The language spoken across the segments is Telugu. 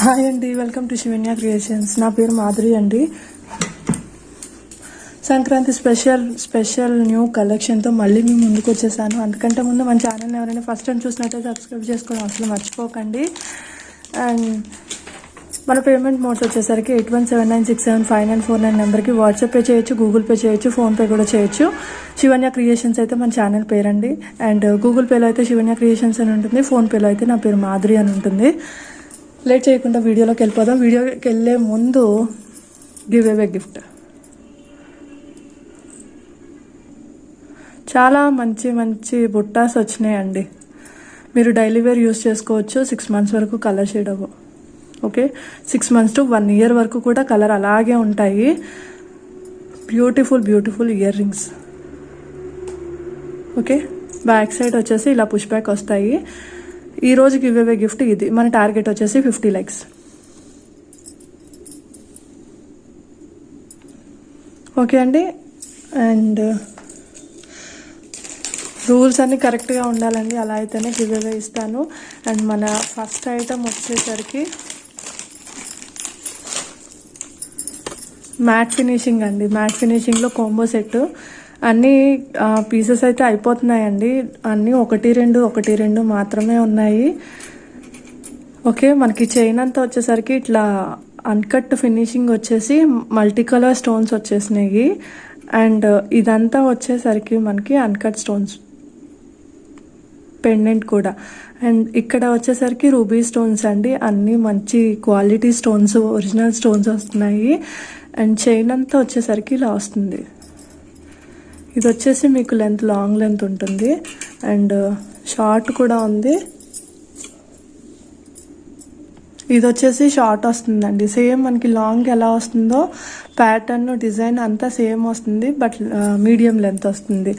హాయ్ అండి, వెల్కమ్ టు శివన్య క్రియేషన్స్. నా పేరు మాధురి అండి. సంక్రాంతి స్పెషల్ న్యూ కలెక్షన్తో మళ్ళీ మేము ముందుకు వచ్చేసాను. అందుకంటే ముందు మన ఛానల్ని ఎవరైనా ఫస్ట్ టైం చూసినట్టయితే సబ్స్క్రైబ్ చేసుకోవడం అసలు మర్చిపోకండి. అండ్ మన పేమెంట్ మోడ్స్ వచ్చేసరికి 8179675949 నెంబర్కి వాట్సాప్ పే చేయొచ్చు, గూగుల్ పే చేయొచ్చు, ఫోన్పే కూడా చేయొచ్చు. శివన్య క్రియేషన్స్ అయితే మన ఛానల్ పేరండి. అండ్ గూగుల్ పేలో అయితే శివన్య క్రియేషన్స్ అని ఉంటుంది, ఫోన్పేలో అయితే నా పేరు మాధురి అని ఉంటుంది. లేట్ చేయకుండా వీడియోలోకి వెళ్ళిపోదాం. వీడియోకి వెళ్ళే ముందు గివ్ అవే గిఫ్ట్. చాలా మంచి బుట్టాస్ వచ్చినాయండి. మీరు డైలీ వేర్ యూస్ చేసుకోవచ్చు. 6 months వరకు కలర్ షేడ్ అవ్వవు. ఓకే, 6 months to 1 year వరకు కూడా కలర్ అలాగే ఉంటాయి. Beautiful ear rings. Okay, back side వచ్చేసి ఇలా పుష్ బ్యాక్ వస్తాయి. ఈ రోజు గివ్ అవే గిఫ్ట్ ఇది. మన టార్గెట్ వచ్చేసి 50 likes. ఓకే అండి. అండ్ రూల్స్ అన్నీ కరెక్ట్గా ఉండాలండి, అలా అయితేనే గివ్ అవే ఇస్తాను. అండ్ మన ఫస్ట్ ఐటమ్ వచ్చేసరికి మ్యాట్ ఫినిషింగ్ అండి. మ్యాట్ ఫినిషింగ్లో కాంబో సెట్. అన్నీ పీసెస్ అయితే అయిపోతున్నాయండి. అన్నీ ఒకటి రెండు మాత్రమే ఉన్నాయి. ఓకే, మనకి చైన్ అంతా వచ్చేసరికి ఇట్లా అన్కట్ ఫినిషింగ్ వచ్చేసి మల్టీ కలర్ స్టోన్స్ వచ్చేసినాయి. అండ్ ఇదంతా వచ్చేసరికి మనకి అన్కట్ స్టోన్స్ పెండెంట్ కూడా. అండ్ ఇక్కడ వచ్చేసరికి రూబీ స్టోన్స్ అండి. అన్నీ మంచి క్వాలిటీ స్టోన్స్, ఒరిజినల్ స్టోన్స్ వస్తున్నాయి. అండ్ చైన్ అంతా వచ్చేసరికి ఇలా వస్తుంది. ఇది వచ్చేసి మీకు లాంగ్ లెంత్ ఉంటుంది. అండ్ షార్ట్ కూడా ఉంది. ఇది వచ్చేసి షార్ట్ వస్తుందండి. సేమ్ మనకి లాంగ్ ఎలా వస్తుందో ప్యాటర్న్ డిజైన్ అంతా సేమ్ వస్తుంది, బట్ మీడియం లెంత్ వస్తుంది.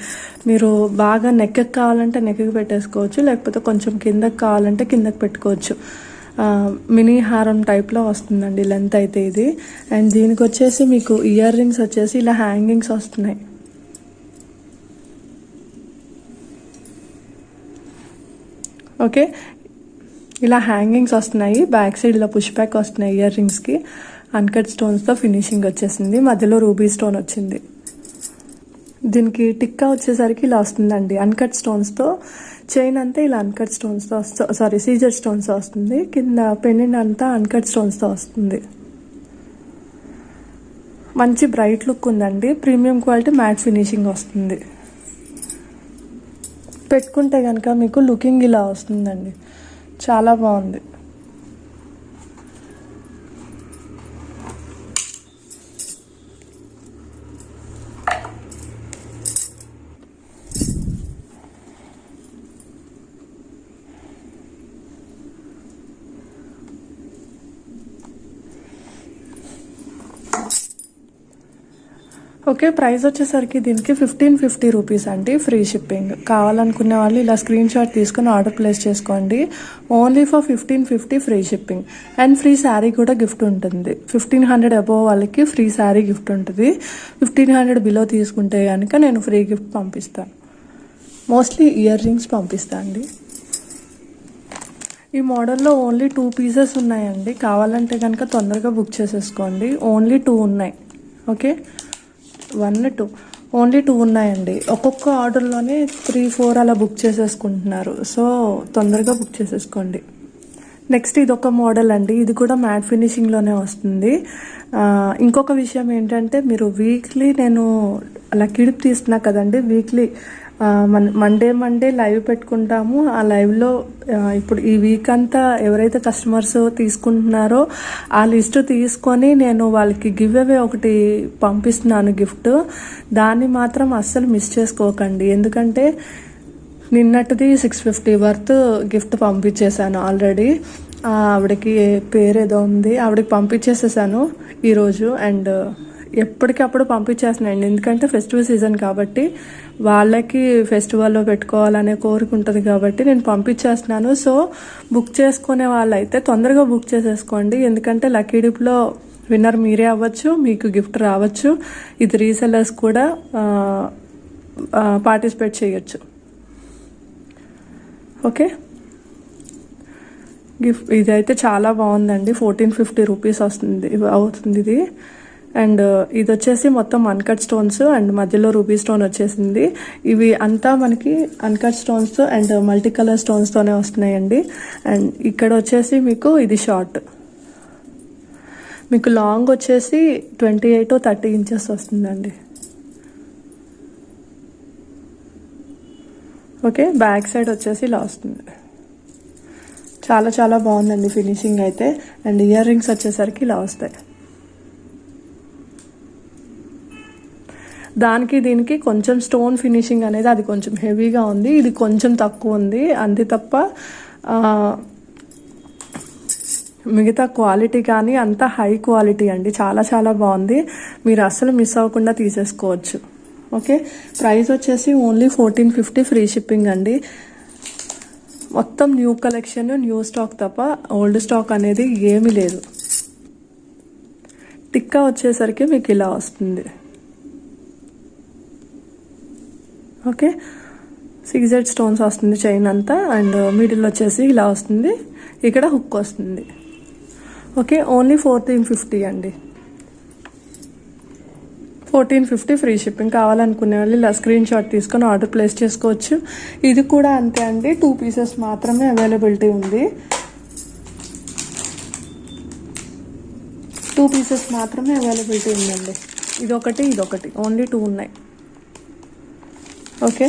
మీరు బాగా నెక్కి కావాలంటే నెక్కి పెట్టేసుకోవచ్చు, లేకపోతే కొంచెం కిందకి కావాలంటే కిందకి పెట్టుకోవచ్చు. మినీ హారం టైప్లో వస్తుందండి లెంత్ అయితే ఇది. అండ్ దీనికి వచ్చేసి మీకు ఇయర్ రింగ్స్ వచ్చేసి ఇలా హ్యాంగింగ్స్ వస్తున్నాయి. ఓకే, ఇలా హ్యాంగింగ్స్ వస్తున్నాయి. బ్యాక్ సైడ్ ఇలా పుష్ బ్యాక్ వస్తున్నాయి. ఇయర్ రింగ్స్కి అన్కట్ స్టోన్స్తో ఫినిషింగ్ వచ్చేసింది. మధ్యలో రూబీ స్టోన్ వచ్చింది. దీనికి టిక్కా వచ్చేసరికి ఇలా వస్తుందండి అన్కట్ స్టోన్స్తో. చైన్ అంతా ఇలా అన్కట్ స్టోన్స్తో సీజర్ స్టోన్స్తో వస్తుంది. కింద పెండెంట్ అంతా అన్కట్ స్టోన్స్తో వస్తుంది. మంచి బ్రైట్ లుక్ ఉందండి. ప్రీమియం క్వాలిటీ మ్యాట్ ఫినిషింగ్ వస్తుంది. పెట్టుకుంటే కనుక మీకు లుకింగ్ ఇలా వస్తుందండి. చాలా బాగుంది. ఓకే, ప్రైస్ వచ్చేసరికి దీనికి 1550 రూపీస్ అండి. Free shipping. కావాలనుకునే వాళ్ళు ఇలా స్క్రీన్ షాట్ తీసుకుని ఆర్డర్ ప్లేస్ చేసుకోండి. Only for 1550 free shipping. And free sari కూడా గిఫ్ట్ ఉంటుంది. 1500 అబోవ్ వాళ్ళకి ఫ్రీ శారీ గిఫ్ట్ ఉంటుంది. 1500 బిలో తీసుకుంటే కనుక నేను ఫ్రీ గిఫ్ట్ పంపిస్తాను. మోస్ట్లీ ఇయర్ రింగ్స్ పంపిస్తాను అండి. ఈ మోడల్లో ఓన్లీ 2 pieces ఉన్నాయండి. కావాలంటే కనుక తొందరగా బుక్ చేసేసుకోండి. ఓన్లీ 2 ఉన్నాయి. ఓకే, 1 2 ఓన్లీ 2 ఉన్నాయండి. ఒక్కొక్క ఆర్డర్లోనే 3-4 అలా బుక్ చేసేసుకుంటున్నారు. సో తొందరగా బుక్ చేసేసుకోండి. నెక్స్ట్ ఇది ఒక మోడల్ అండి. ఇది కూడా మ్యాట్ ఫినిషింగ్లోనే వస్తుంది. ఇంకొక విషయం ఏంటంటే, మీరు వీక్లీ నేను లక్కీ డిప్ తీస్తున్నా కదండి. వీక్లీ మండే లైవ్ పెట్టుకుంటాము. ఆ లైవ్లో ఇప్పుడు ఈ వీక్ అంతా ఎవరైతే కస్టమర్స్ తీసుకుంటున్నారో ఆ లిస్ట్ తీసుకొని నేను వాళ్ళకి గివ్ అవే ఒకటి పంపిస్తున్నాను గిఫ్ట్. దాన్ని మాత్రం అస్సలు మిస్ చేసుకోకండి. ఎందుకంటే నిన్నటిది 650 వర్త్ గిఫ్ట్ పంపించేశాను ఆల్రెడీ. ఆవిడకి పేరేదో ఉంది, ఆవిడకి పంపించేసేసాను ఈరోజు. అండ్ ఎప్పటికప్పుడు పంపించేస్తున్నాయండి. ఎందుకంటే ఫెస్టివల్ సీజన్ కాబట్టి వాళ్ళకి ఫెస్టివల్లో పెట్టుకోవాలనే కోరిక ఉంటుంది కాబట్టి నేను పంపించేస్తున్నాను. సో బుక్ చేసుకునే వాళ్ళైతే తొందరగా బుక్ చేసేసుకోండి. ఎందుకంటే లక్కీ డిప్లో విన్నర్ మీరే అవ్వచ్చు, మీకు గిఫ్ట్ రావచ్చు. ఇది రీసెల్లర్స్ కూడా పార్టిసిపేట్ చేయొచ్చు. ఓకే, గిఫ్ట్ ఇదైతే చాలా బాగుందండి. 1450 రూపీస్ అవుతుంది ఇది. అండ్ ఇది వచ్చేసి మొత్తం అన్కట్ స్టోన్స్ అండ్ మధ్యలో రూబీ స్టోన్ వచ్చేసింది. ఇవి అంతా మనకి uncut stones and multi colour స్టోన్స్తోనే వస్తున్నాయండి. అండ్ ఇక్కడ వచ్చేసి మీకు ఇది షార్ట్, మీకు లాంగ్ వచ్చేసి 28 or 30 ఇంచెస్ వస్తుందండి. ఓకే, బ్యాక్ సైడ్ వచ్చేసి ఇలా వస్తుంది. చాలా చాలా బాగుందండి ఫినిషింగ్ అయితే. అండ్ ఇయర్ రింగ్స్ వచ్చేసరికి ఇలా వస్తాయి. దానికి దీనికి కొంచెం స్టోన్ ఫినిషింగ్ అనేది అది కొంచెం హెవీగా ఉంది, ఇది కొంచెం తక్కువ ఉంది అంతే తప్ప మిగతా క్వాలిటీ కానీ అంత హై క్వాలిటీ అండి. చాలా చాలా బాగుంది, మీరు అస్సలు మిస్ అవ్వకుండా తీసేసుకోవచ్చు. ఓకే, ప్రైస్ వచ్చేసి ఓన్లీ 1450 ఫ్రీ షిప్పింగ్ అండి. మొత్తం న్యూ కలెక్షన్, న్యూ స్టాక్ తప్ప ఓల్డ్ స్టాక్ అనేది ఏమీ లేదు. టిక్కా వచ్చేసరికి మీకు ఇలా వస్తుంది. ఓకే, 6 స్టోన్స్ వస్తుంది చైన్ అంతా. అండ్ మిడిల్ వచ్చేసి ఇలా వస్తుంది, ఇక్కడ హుక్ వస్తుంది. ఓకే, ఓన్లీ 1450 అండి. 1450 ఫ్రీ షిప్పింగ్. కావాలనుకునే వాళ్ళు ఇలా స్క్రీన్ షాట్ తీసుకొని ఆర్డర్ ప్లేస్ చేసుకోవచ్చు. ఇది కూడా అంతే అండి, 2 పీసెస్ మాత్రమే అవైలబిలిటీ ఉంది. 2 పీసెస్ మాత్రమే అవైలబిలిటీ ఉందండి. ఇదొకటి ఇదొకటి, ఓన్లీ 2 ఉన్నాయి. ఓకే,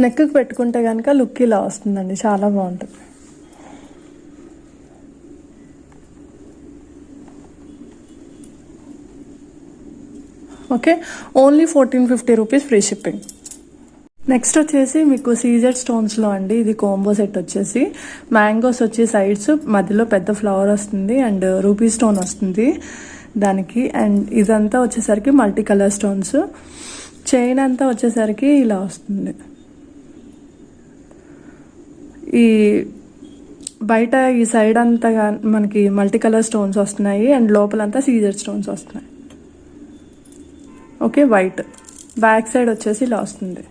నెక్కి పెట్టుకుంటే కనుక లుక్ ఇలా వస్తుందండి, చాలా బాగుంటుంది. Okay, only 1450 rupees free shipping. Next వచ్చేసి మీకు సీజెడ్ స్టోన్స్లో అండి. ఇది కోంబో సెట్ వచ్చేసి మ్యాంగోస్ వచ్చి సైడ్స్ మధ్యలో పెద్ద ఫ్లవర్ వస్తుంది అండ్ రూబీ స్టోన్ వస్తుంది దానికి. అండ్ ఇదంతా వచ్చేసరికి మల్టీ కలర్ స్టోన్స్. చైన్ అంతా వచ్చేసరికి ఇలా వస్తుంది. ఈ బయట ఈ సైడ్ అంతా మనకి మల్టీ కలర్ స్టోన్స్ వస్తున్నాయి అండ్ లోపలంతా సీజెడ్ స్టోన్స్ వస్తున్నాయి. Okay, white. బ్యాక్ సైడ్ వచ్చేసి ఇలా వస్తుంది.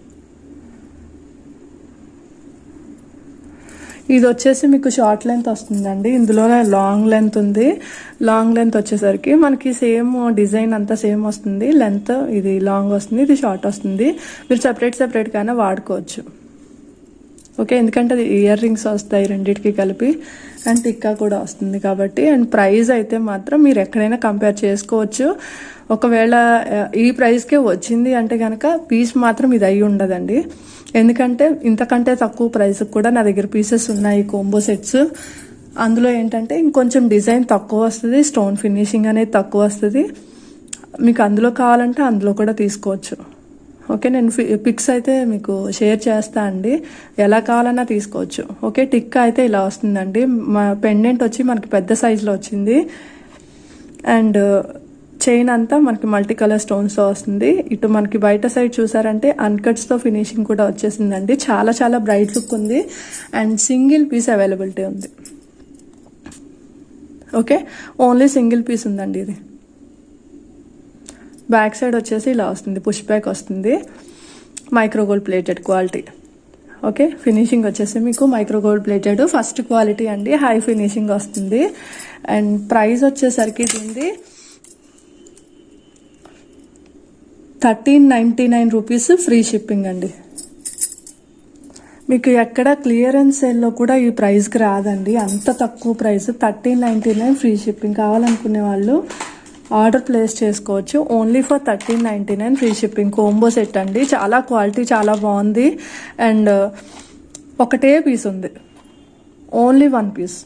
ఇది వచ్చేసి మీకు షార్ట్ లెంత్ వస్తుందండి, ఇందులోనే లాంగ్ లెంత్ ఉంది. లాంగ్ లెంత్ వచ్చేసరికి మనకి సేమ్ డిజైన్ అంతా సేమ్ వస్తుంది. లెంత్ ఇది లాంగ్ వస్తుంది, ఇది షార్ట్ వస్తుంది. మీరు సెపరేట్ గానే వాడుకోవచ్చు. ఓకే, ఎందుకంటే అది ఇయర్ రింగ్స్ వస్తాయి రెండింటికి కలిపి అండ్ టిక్కా కూడా వస్తుంది కాబట్టి. అండ్ ప్రైస్ అయితే మాత్రం మీరు ఎక్కడైనా కంపేర్ చేసుకోవచ్చు. ఒకవేళ ఈ ప్రైస్కే వచ్చింది అంటే కనుక పీస్ మాత్రం ఇది అయి ఉండదండి, ఎందుకంటే ఇంతకంటే తక్కువ ప్రైస్కి కూడా నా దగ్గర పీసెస్ ఉన్నాయి కోంబో సెట్స్. అందులో ఏంటంటే ఇంకొంచెం డిజైన్ తక్కువ వస్తుంది, స్టోన్ ఫినిషింగ్ అనేది తక్కువ వస్తుంది. మీకు అందులో కావాలంటే అందులో కూడా తీసుకోవచ్చు. ఓకే, నేను పిక్స్ అయితే మీకు షేర్ చేస్తా అండి, ఎలా కావాలన్నా తీసుకోవచ్చు. ఓకే, టిక్కా అయితే ఇలా వస్తుందండి. మా పెండెంట్ వచ్చి మనకి పెద్ద సైజులో వచ్చింది అండ్ చైన్ అంతా మనకి మల్టీ కలర్ స్టోన్స్తో వస్తుంది. ఇటు మనకి బయట సైడ్ చూసారంటే అన్కట్స్తో ఫినిషింగ్ కూడా వచ్చేసిందండి. చాలా చాలా బ్రైట్ లుక్ ఉంది అండ్ సింగిల్ పీస్ అవైలబిలిటీ ఉంది. ఓకే, ఓన్లీ సింగిల్ పీస్ ఉందండి ఇది. బ్యాక్ సైడ్ వచ్చేసి ఇలా వస్తుంది, పుష్ బ్యాక్ వస్తుంది, micro gold plated quality. Okay, finishing వచ్చేసి మీకు micro gold plated first quality అండి, హై ఫినిషింగ్ వస్తుంది. అండ్ ప్రైస్ వచ్చేసరికి దీనిది 1399 రూపీస్ ఫ్రీ షిప్పింగ్ అండి. మీకు ఎక్కడ క్లియరెన్స్ సేల్లో కూడా ఈ ప్రైస్కి రాదండి, అంత తక్కువ ప్రైస్. 1399 free shipping. కావాలనుకునే వాళ్ళు ఆర్డర్ ప్లేస్ చేసుకోవచ్చు. Only for 1399 free shipping. Combo set అండి, చాలా క్వాలిటీ చాలా బాగుంది. అండ్ ఒకటే పీస్ ఉంది, ఓన్లీ 1 పీస్.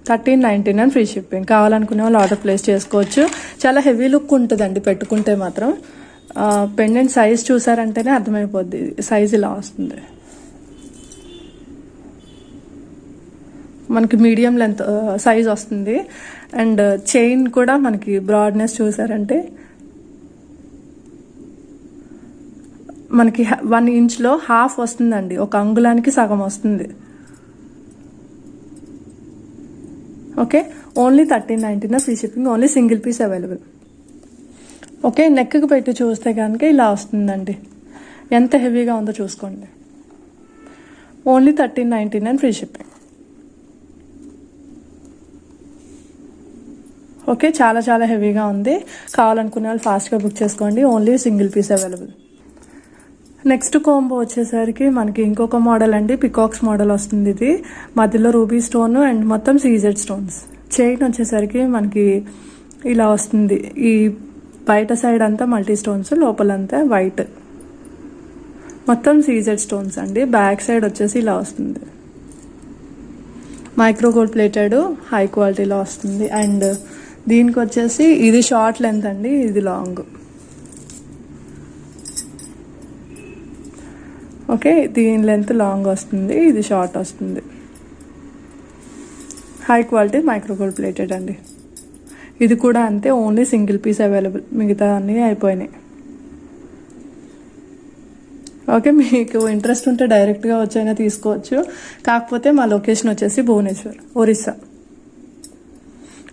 1399 free shipping. కావాలనుకునే వాళ్ళు ఆర్డర్ ప్లేస్ చేసుకోవచ్చు. చాలా హెవీ లుక్ ఉంటుందండి పెట్టుకుంటే మాత్రం. పెండెంట్ సైజ్ చూసారంటేనే అర్థమైపోద్ది, సైజ్ ఇలా వస్తుంది. మనకి మీడియం లెంత్ సైజ్ వస్తుంది. అండ్ చైన్ కూడా మనకి బ్రాడ్నెస్ చూసారంటే మనకి 1 ఇంచ్లో హాఫ్ వస్తుందండి, 1 అంగుళానికి సగం వస్తుంది. Okay, only 1399 free shipping. Only single piece available. Okay, నెక్కి పెట్టి చూస్తే కనుక ఇలా వస్తుందండి. ఎంత హెవీగా ఉందో చూసుకోండి. Only 1399 free shipping. ఓకే, చాలా చాలా హెవీగా ఉంది. కావాలనుకునే వాళ్ళు ఫాస్ట్గా బుక్ చేసుకోండి. Only single piece available. Next combo వచ్చేసరికి మనకి ఇంకొక మోడల్ అండి, పికాక్స్ మోడల్ వస్తుంది. ఇది మధ్యలో రూబీ స్టోన్ అండ్ మొత్తం సీజెడ్ స్టోన్స్. చైన్ వచ్చేసరికి మనకి ఇలా వస్తుంది. ఈ బయట సైడ్ అంతా మల్టీ స్టోన్స్, లోపలంతా వైట్, మొత్తం సీజెడ్ స్టోన్స్ అండి. బ్యాక్ సైడ్ వచ్చేసి ఇలా వస్తుంది. మైక్రో గోల్డ్ ప్లేటెడ్ హై క్వాలిటీలో వస్తుంది. అండ్ దీనికి వచ్చేసి ఇది షార్ట్ లెంత్ అండి, ఇది లాంగ్. ఓకే, దీని లెంత్ లాంగ్ వస్తుంది, ఇది షార్ట్ వస్తుంది. High quality micro gold plated అండి. ఇది కూడా అంతే, ఓన్లీ సింగిల్ పీస్ అవైలబుల్, మిగతా అన్నీ అయిపోయినాయి. ఓకే, మీకు ఇంట్రెస్ట్ ఉంటే డైరెక్ట్గా వచ్చైనా తీసుకోవచ్చు. కాకపోతే మా లొకేషన్ వచ్చేసి భువనేశ్వర్, ఒరిస్సా.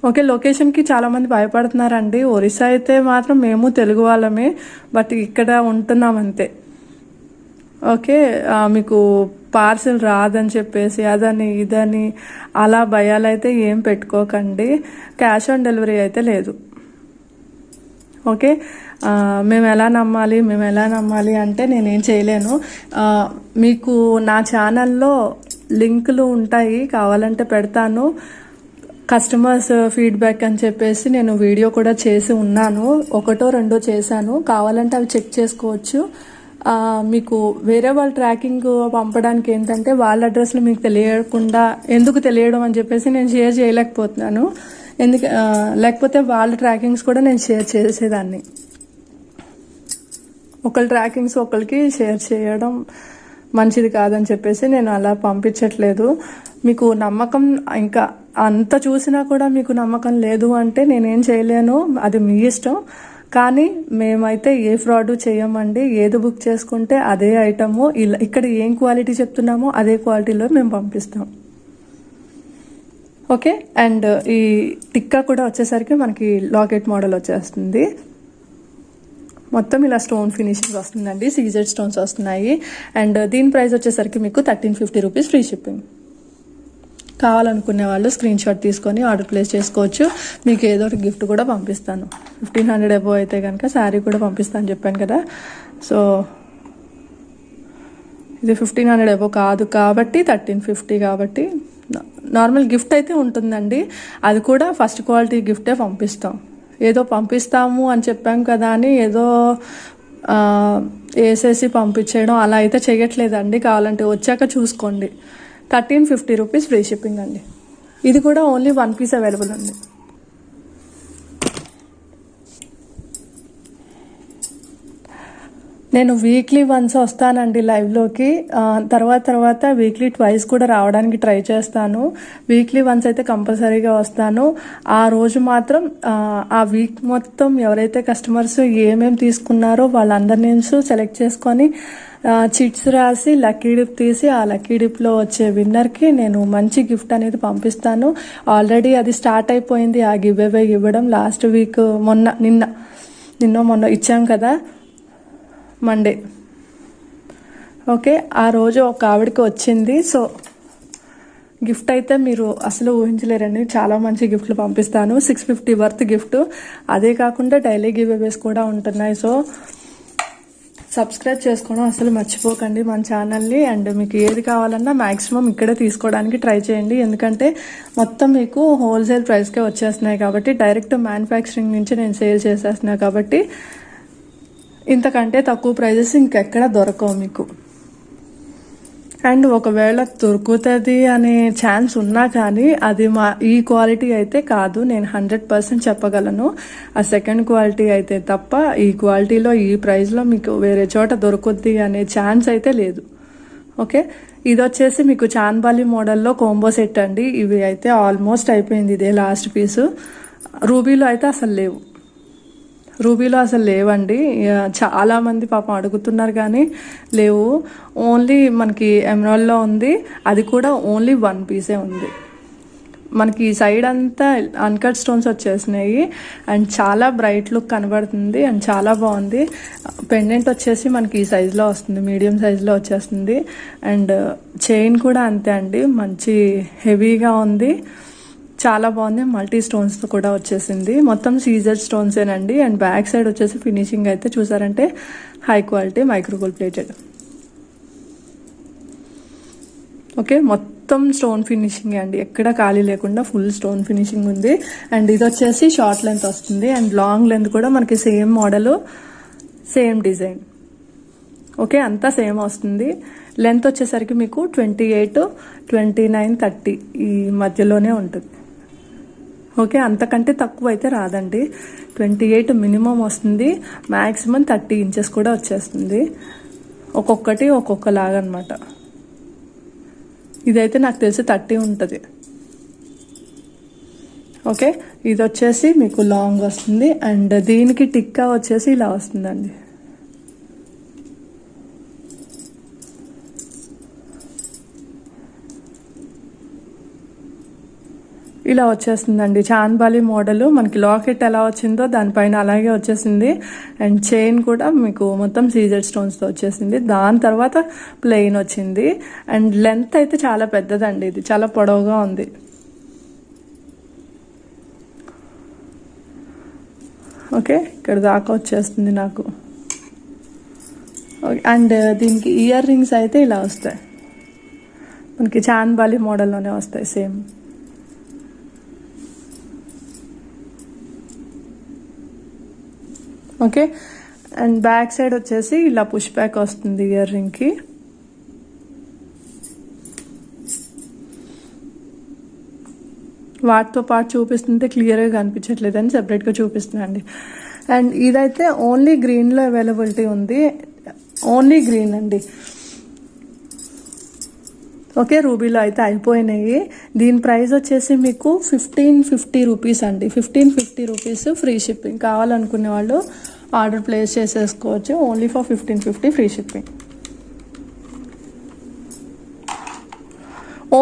ఓకే, లొకేషన్కి చాలామంది భయపడుతున్నారండి. ఒరిస్సా అయితే మాత్రం మేము తెలుగు వాళ్ళమే, బట్ ఇక్కడ ఉంటున్నాం అంతే. ఓకే, మీకు పార్సిల్ రాదని చెప్పేసి అదని ఇదని అలా భయాలైతే ఏం పెట్టుకోకండి. క్యాష్ ఆన్ డెలివరీ అయితే లేదు. ఓకే, మేము ఎలా నమ్మాలి అంటే నేనేం చేయలేను. మీకు నా ఛానల్లో లింకులు ఉంటాయి, కావాలంటే పెడతాను. కస్టమర్స్ ఫీడ్బ్యాక్ అని చెప్పేసి నేను వీడియో కూడా చేసి ఉన్నాను, 1 or 2 చేశాను. కావాలంటే అవి చెక్ చేసుకోవచ్చు. మీకు వేరే వాళ్ళ ట్రాకింగ్ పంపడానికి ఏంటంటే వాళ్ళ అడ్రస్లు మీకు ఎందుకు తెలియడం అని చెప్పేసి నేను షేర్ చేయలేకపోతున్నాను. లేకపోతే వాళ్ళ ట్రాకింగ్స్ కూడా నేను షేర్ చేసేదాన్ని. ఒకళ్ళ ట్రాకింగ్స్ ఒకరికి షేర్ చేయడం మంచిది కాదని చెప్పేసి నేను అలా పంపించట్లేదు. మీకు నమ్మకం ఇంకా అంత చూసినా కూడా మీకు నమ్మకం లేదు అంటే నేనేం చేయలేను, అది మీ ఇష్టం. కానీ మేమైతే ఏ ఫ్రాడ్ చేయమండి. ఏది బుక్ చేసుకుంటే అదే ఐటము, ఇక్కడ ఏం క్వాలిటీ చెప్తున్నామో అదే క్వాలిటీలో మేము పంపిస్తాం. ఓకే, అండ్ ఈ టిక్కా కూడా వచ్చేసరికి మనకి లాకెట్ మోడల్ వచ్చేస్తుంది. మొత్తం ఇలా స్టోన్ ఫినిషింగ్ వస్తుందండి, సీజెడ్ స్టోన్స్ వస్తున్నాయి. అండ్ దీని ప్రైస్ వచ్చేసరికి మీకు 1350 రూపీస్ ఫ్రీ షిప్పింగ్. కావాలనుకునే వాళ్ళు స్క్రీన్ షాట్ తీసుకొని ఆర్డర్ ప్లేస్ చేసుకోవచ్చు. మీకు ఏదో ఒక గిఫ్ట్ కూడా పంపిస్తాను. 1500 అబోవ్ అయితే కనుక శారీ కూడా పంపిస్తాను చెప్పాను కదా. సో ఇది 1500 అబోవ్ కాదు కాబట్టి 1350 కాబట్టి నార్మల్ గిఫ్ట్ అయితే ఉంటుందండి. అది కూడా ఫస్ట్ క్వాలిటీ గిఫ్టే పంపిస్తాం. ఏదో పంపిస్తాము అని చెప్పాం కదా అని ఏదో వేసేసి పంపించేయడం అలా అయితే చేయట్లేదండి. కావాలంటే వచ్చాక చూసుకోండి. 1350 రూపీస్ ఫ్రీ షిప్పింగ్ అండి. ఇది కూడా ఓన్లీ 1 పీస్ అవైలబుల్ ఉంది. నేను వీక్లీ వన్స్ వస్తానండి లైవ్లోకి. తర్వాత వీక్లీ ట్వైస్ కూడా రావడానికి ట్రై చేస్తాను. వీక్లీ వన్స్ అయితే కంపల్సరీగా వస్తాను. ఆ రోజు మాత్రం ఆ వీక్ మొత్తం ఎవరైతే కస్టమర్స్ ఏమేమి తీసుకున్నారో వాళ్ళందరి నేమ్స్ సెలెక్ట్ చేసుకొని చిట్స్ రాసి లక్కీ డిప్ తీసి ఆ లక్కీ డిప్లో వచ్చే విన్నర్కి నేను మంచి గిఫ్ట్ అనేది పంపిస్తాను. ఆల్రెడీ అది స్టార్ట్ అయిపోయింది ఆ గివ్ అవే ఇవ్వడం. లాస్ట్ వీక్ మొన్న ఇచ్చాం కదా, మండే. ఓకే, ఆ రోజు ఒక ఆవిడకి వచ్చింది. సో గిఫ్ట్ అయితే మీరు అసలు ఊహించలేరండి, చాలా మంచి గిఫ్ట్లు పంపిస్తాను. 650 వర్త్ గిఫ్ట్. అదే కాకుండా డైలీ గివ్ అవేస్ కూడా ఉంటున్నాయి. సో సబ్స్క్రైబ్ చేసుకోవడం అసలు మర్చిపోకండి మన ఛానల్ని. అండ్ మీకు ఏది కావాలన్నా మ్యాక్సిమం ఇక్కడే తీసుకోవడానికి ట్రై చేయండి. ఎందుకంటే మొత్తం మీకు హోల్సేల్ ప్రైస్కే వచ్చేస్తున్నాయి కాబట్టి, డైరెక్ట్ మ్యానుఫ్యాక్చరింగ్ నుంచి నేను సేల్ చేసేస్తున్నా కాబట్టి ఇంతకంటే తక్కువ ప్రైజెస్ ఇంకెక్కడ దొరకవు మీకు. అండ్ ఒకవేళ దొరుకుతుంది అనే ఛాన్స్ ఉన్నా కానీ అది ఈ క్వాలిటీ అయితే కాదు, నేను 100% చెప్పగలను. ఆ సెకండ్ క్వాలిటీ అయితే తప్ప ఈ క్వాలిటీలో ఈ ప్రైస్లో మీకు వేరే చోట దొరుకుద్ది అనే ఛాన్స్ అయితే లేదు. ఓకే, ఇది వచ్చేసి మీకు చాన్బాలి మోడల్లో కోంబో సెట్ అండి. ఇవి అయితే ఆల్మోస్ట్ అయిపోయింది, ఇదే లాస్ట్ పీసు. రూబీలో అయితే అసలు లేవండి. చాలా మంది పాపం అడుగుతున్నారు కానీ లేవు. ఓన్లీ మనకి ఎమరాల్డ్లో ఉంది, అది కూడా ఓన్లీ 1 పీసే ఉంది. మనకి ఈ సైడ్ అంతా అన్కట్ స్టోన్స్ వచ్చేసినాయి అండ్ చాలా బ్రైట్ లుక్ కనబడుతుంది అండ్ చాలా బాగుంది. పెండెంట్ వచ్చేసి మనకి ఈ సైజులో వస్తుంది, మీడియం సైజులో వచ్చేస్తుంది. అండ్ చైన్ కూడా అంతే అండి, మంచి హెవీగా ఉంది, చాలా బాగుంది. మల్టీ స్టోన్స్తో కూడా వచ్చేసింది. మొత్తం సీజర్ స్టోన్సేనండి. అండ్ బ్యాక్ సైడ్ వచ్చేసి ఫినిషింగ్ అయితే చూసారంటే high quality micro gold plated. Okay, మొత్తం స్టోన్ ఫినిషింగ్ అండి, ఎక్కడ ఖాళీ లేకుండా ఫుల్ స్టోన్ ఫినిషింగ్ ఉంది. అండ్ ఇది వచ్చేసి షార్ట్ లెంత్ వస్తుంది అండ్ లాంగ్ లెంత్ కూడా మనకి same model, same design. Okay, అంతా సేమ్ వస్తుంది. లెంత్ వచ్చేసరికి మీకు 28, 29, 30 ఈ మధ్యలోనే ఉంటుంది. ఓకే, అంతకంటే తక్కువ అయితే రాదండి. 28 మినిమం వస్తుంది, మ్యాక్సిమం 30 ఇంచెస్ కూడా వచ్చేస్తుంది. ఒక్కొక్కటి ఒక్కొక్కలాగా అనమాట. ఇదైతే నాకు తెలిసి 30 ఉంటుంది. ఓకే, ఇది వచ్చేసి మీకు లాంగ్ వస్తుంది అండ్ దీనికి టిక్కా వచ్చేసి ఇలా వస్తుందండి. ఇలా వచ్చేస్తుందండి చాన్బాలి మోడల్. మనకి లాకెట్ ఎలా వచ్చిందో దానిపైన అలాగే వచ్చేసింది. అండ్ చైన్ కూడా మీకు మొత్తం సీజర్ స్టోన్స్తో వచ్చేసింది. దాని తర్వాత ప్లెయిన్ వచ్చింది. అండ్ లెంత్ అయితే చాలా పెద్దదండి, ఇది చాలా పొడవుగా ఉంది. ఓకే, ఇక్కడ దాకా వచ్చేస్తుంది నాకు. ఓకే, అండ్ దీనికి ఇయర్ రింగ్స్ అయితే ఇలా వస్తాయి, మనకి చాన్బాలి మోడల్లోనే వస్తాయి same. Okay, and back side వచ్చేసి ఇలా పుష్ బ్యాక్ వస్తుంది ఇయర్ రింగ్కి. వాటితో పాటు చూపిస్తుంటే క్లియర్గా కనిపించట్లేదని సెపరేట్గా చూపిస్తున్నా అండి. అండ్ ఇదైతే ఓన్లీ గ్రీన్లో అవైలబిలిటీ ఉంది, ఓన్లీ గ్రీన్ అండి. ఓకే, రూబీలో అయితే అయిపోయినాయి. దీని ప్రైస్ వచ్చేసి మీకు 1550 రూపీస్ అండి. 1550 రూపీస్ ఫ్రీ షిప్పింగ్. కావాలనుకునే వాళ్ళు ఆర్డర్ ప్లేస్ చేసేసుకోవచ్చు. Only for 1550 free shipping.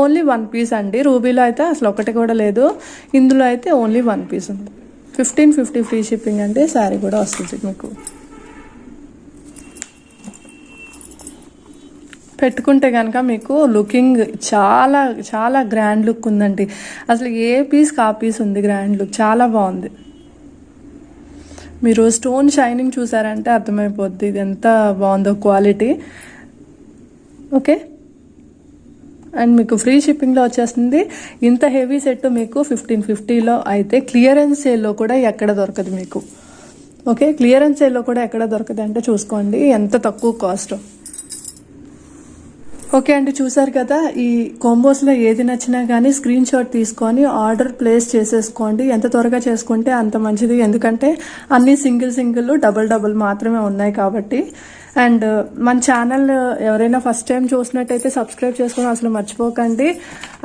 Only 1 piece అండి. రూబీలో అయితే అసలు ఒకటి కూడా లేదు, ఇందులో అయితే ఓన్లీ 1 పీస్ ఉంది. 1550 ఫ్రీ షిప్పింగ్ అంటే శారీ కూడా వస్తుంది మీకు. పెట్టుకుంటే కనుక మీకు లుకింగ్ చాలా చాలా గ్రాండ్ లుక్ ఉందండి. అసలు ఏ పీస్ కా పీస్ ఉంది గ్రాండ్ లుక్, చాలా బాగుంది. మీరు స్టోన్ షైనింగ్ చూసారంటే అర్థమైపోద్ది ఇది ఎంత బాగుందో క్వాలిటీ. ఓకే, అండ్ మీకు ఫ్రీ షిప్పింగ్లో వచ్చేస్తుంది. ఇంత హెవీ సెట్ మీకు 1550లో అయితే క్లియరెన్స్ సేల్లో కూడా ఎక్కడ దొరకదు మీకు. ఓకే, క్లియరెన్స్ సేల్లో కూడా ఎక్కడ దొరకదు అంటే చూసుకోండి ఎంత తక్కువ కాస్ట్. ఓకే అండి, చూసారు కదా, ఈ కాంబోస్లో ఏది నచ్చినా కానీ స్క్రీన్ షాట్ తీసుకొని ఆర్డర్ ప్లేస్ చేసేసుకోండి. ఎంత త్వరగా చేసుకుంటే అంత మంచిది, ఎందుకంటే అన్ని సింగిల్ డబుల్ మాత్రమే ఉన్నాయి కాబట్టి. అండ్ మన ఛానల్ ఎవరైనా ఫస్ట్ టైం చూసినట్టయితే సబ్స్క్రైబ్ చేసుకుని అసలు మర్చిపోకండి.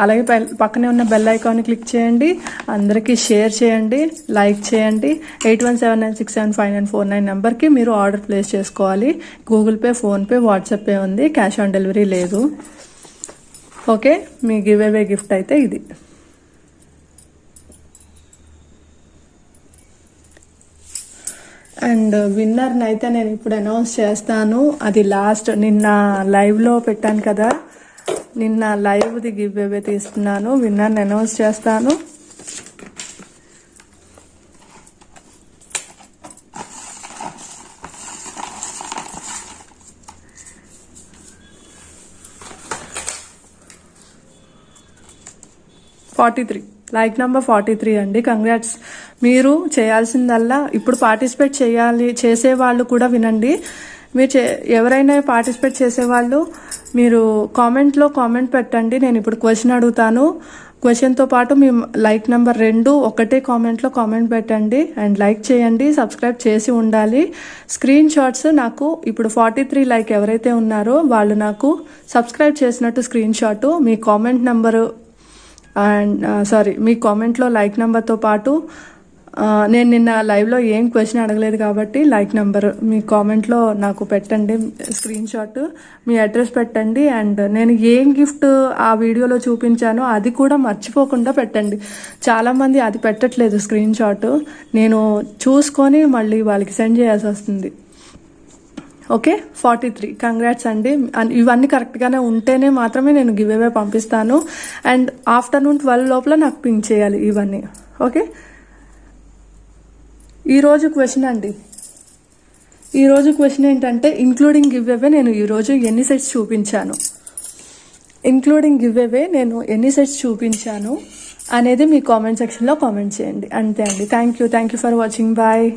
అలాగే పక్కనే ఉన్న బెల్ ఐకాన్ క్లిక్ చేయండి, అందరికీ షేర్ చేయండి, లైక్ చేయండి. 8179675949 నెంబర్కి మీరు ఆర్డర్ ప్లేస్ చేసుకోవాలి. Google pay, PhonePe, WhatsApp pay ఉంది, క్యాష్ ఆన్ డెలివరీ లేదు. Okay, me give away gift అయితే ఇది. అండ్ విన్నర్ని అయితే నేను ఇప్పుడు అనౌన్స్ చేస్తాను. అది లాస్ట్ నిన్న లైవ్లో పెట్టాను కదా, నిన్న లైవ్ది గివ్ అవే తీస్తున్నాను. విన్నర్ని అనౌన్స్ చేస్తాను. లైక్ నెంబర్ 43 అండి. కంగ్రాట్స్. మీరు చేయాల్సిందల్లా ఇప్పుడు పార్టిసిపేట్ చేసేవాళ్ళు కూడా వినండి. మీరు ఎవరైనా పార్టిసిపేట్ చేసేవాళ్ళు మీరు కామెంట్లో కామెంట్ పెట్టండి. నేను ఇప్పుడు క్వశ్చన్ అడుగుతాను. క్వశ్చన్తో పాటు మీ లైక్ నెంబర్ 2 ఒకటే కామెంట్లో కామెంట్ పెట్టండి అండ్ లైక్ చేయండి. సబ్స్క్రైబ్ చేసి ఉండాలి. స్క్రీన్ షాట్స్ నాకు ఇప్పుడు 43 లైక్ ఎవరైతే ఉన్నారో వాళ్ళు నాకు సబ్స్క్రైబ్ చేసినట్టు స్క్రీన్ షాట్ మీ కామెంట్ నెంబరు అండ్ మీ కామెంట్లో లైక్ నెంబర్తో పాటు నేను నిన్న లైవ్లో ఏం క్వశ్చన్ అడగలేదు కాబట్టి లైక్ నెంబర్ మీ కామెంట్లో నాకు పెట్టండి, స్క్రీన్ షాట్ మీ అడ్రస్ పెట్టండి. అండ్ నేను ఏం గిఫ్ట్ ఆ వీడియోలో చూపించానో అది కూడా మర్చిపోకుండా పెట్టండి. చాలామంది అది పెట్టట్లేదు స్క్రీన్ షాట్, నేను చూసుకొని మళ్ళీ వాళ్ళకి సెండ్ చేయాల్సి వస్తుంది. ఓకే, 43 కంగ్రాట్స్ అండి. ఇవన్నీ కరెక్ట్గానే ఉంటేనే మాత్రమే నేను గివ్ అవే పంపిస్తాను. అండ్ ఆఫ్టర్నూన్ 12 లోపల నాకు పింక్ చేయాలి ఇవన్నీ. ఓకే, ఈరోజు క్వశ్చన్ అండి, ఈరోజు క్వశ్చన్ ఏంటంటే ఇంక్లూడింగ్ గివ్ అవే నేను ఈరోజు ఎన్ని సెట్స్ చూపించాను, ఇంక్లూడింగ్ గివ్ అవే నేను ఎన్ని సెట్స్ చూపించాను అనేది మీ కామెంట్ సెక్షన్లో కామెంట్ చేయండి. అంతే అండి. Thank you for watching. Bye.